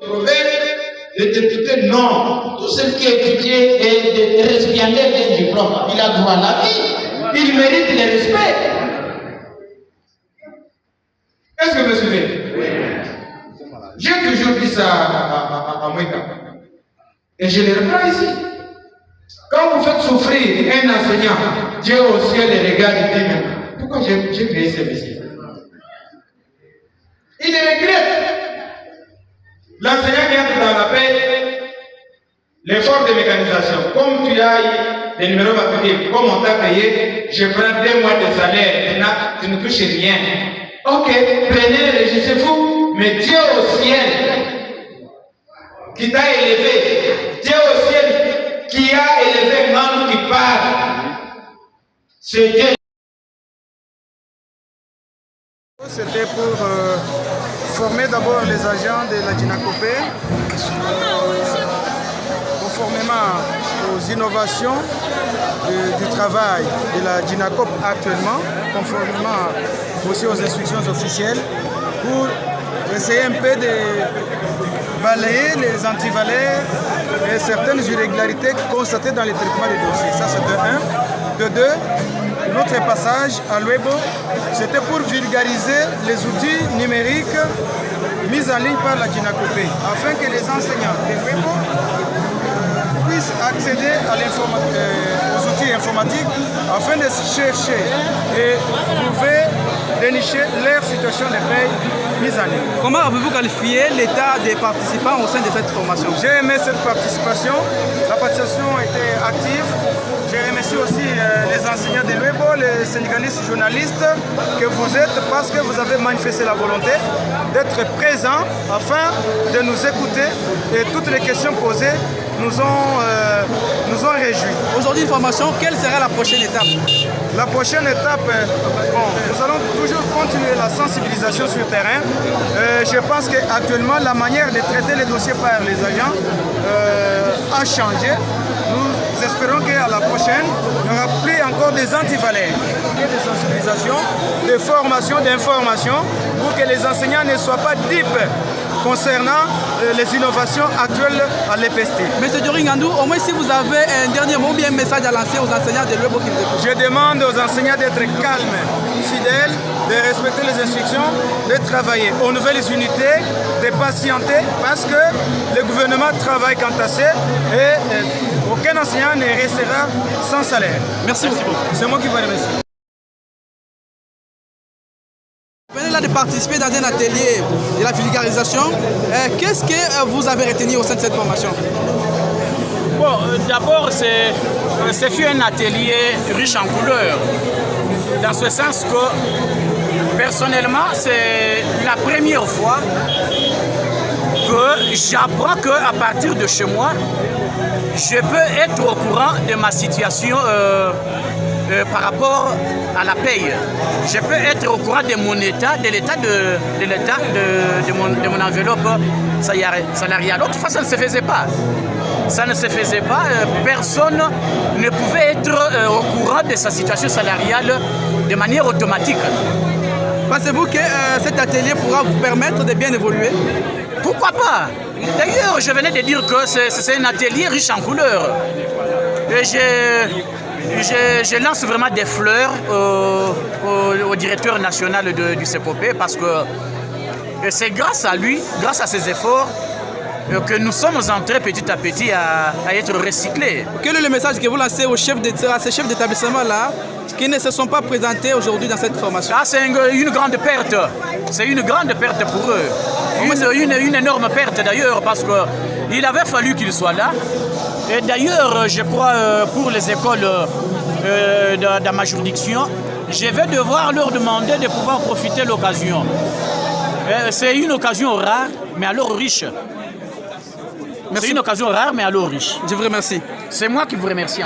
Le député, non. Tout ce qui est étudié est récipiendaire d'un diplôme. Il a droit à la vie. Il mérite le respect. Est-ce que vous me suivez? Oui. J'ai toujours dit ça à Mweka. Et je le reprends ici. Quand vous faites souffrir un enseignant, Dieu au ciel les regarde et dit, mais pourquoi j'ai créé ce métier? Il regrette. L'enseignant qui entre dans la paix, l'effort de mécanisation, comme tu as les numéros matricules, comme on t'a payé, je prends 2 mois de salaire, tu ne touches rien. Ok, prenez, je sais fou, mais Dieu au ciel, qui t'a élevé, Dieu au ciel, qui a élevé un homme qui parle, c'est Dieu. C'était pour former d'abord les agents de la Djinakopé conformément aux innovations du travail de la Djinakop actuellement, conformément aussi aux instructions officielles, pour essayer un peu de balayer les antivaleurs et certaines irrégularités constatées dans les traitements des dossiers. Ça c'est de 1. De 2, notre passage à l'Ouebo, c'était pour vulgariser les outils numériques mis en ligne par la Djinakopé, afin que les enseignants de l'Ouebo puissent accéder aux outils informatiques afin de chercher et trouver, dénicher leur situation de paye mise en ligne. Comment avez-vous qualifié l'état des participants au sein de cette formation? J'ai aimé cette participation. La participation était active. Je remercie aussi les enseignants de l'Ouebo, les syndicalistes journalistes que vous êtes parce que vous avez manifesté la volonté d'être présents afin de nous écouter et toutes les questions posées nous ont réjouis. Aujourd'hui, une formation, quelle sera la prochaine étape? La prochaine étape, nous allons toujours continuer la sensibilisation sur le terrain. Je pense qu'actuellement, la manière de traiter les dossiers par les agents a changé. Nous espérons qu'à la prochaine, il n'y aura plus encore des antivaleurs, des sensibilisations, des formations, d'informations, pour que les enseignants ne soient pas dupes concernant les innovations actuelles à l'EPST. Monsieur Dioringandou, au moins si vous avez un dernier mot, bien un message à lancer aux enseignants de l'Ouebo qui vous écoutent. Je demande aux enseignants d'être calmes, fidèles, de respecter les instructions, de travailler aux nouvelles unités, de patienter parce que le gouvernement travaille quant à ça et aucun enseignant ne restera sans salaire. Merci beaucoup. C'est moi qui vous remercie. Vous venez là de participer dans un atelier de la vulgarisation. Qu'est-ce que vous avez retenu au sein de cette formation? Bon, d'abord, ce fut un atelier riche en couleurs. Dans ce sens que, personnellement, c'est la première fois que j'apprends qu'à partir de chez moi, je peux être au courant de ma situation par rapport à la paye. Je peux être au courant de mon état, de l'état de mon enveloppe salariale. Autrefois, ça ne se faisait pas. Ça ne se faisait pas. Personne ne pouvait être au courant de sa situation salariale de manière automatique. Pensez-vous que cet atelier pourra vous permettre de bien évoluer? Pourquoi pas? D'ailleurs, je venais de dire que c'est un atelier riche en couleurs. Et je lance vraiment des fleurs au directeur national du CEPOP parce que c'est grâce à lui, grâce à ses efforts, que nous sommes entrés petit à petit à être recyclés. Quel est le message que vous lancez à ces chefs d'établissement-là qui ne se sont pas présentés aujourd'hui dans cette formation? Ah, c'est une grande perte. C'est une grande perte pour eux. C'est une énorme perte d'ailleurs parce qu'il avait fallu qu'ils soient là. Et d'ailleurs, je crois pour les écoles dans ma juridiction, je vais devoir leur demander de pouvoir profiter de l'occasion. C'est une occasion rare, mais alors riche. C'est une occasion rare, mais alors riche. Je vous remercie. C'est moi qui vous remercie.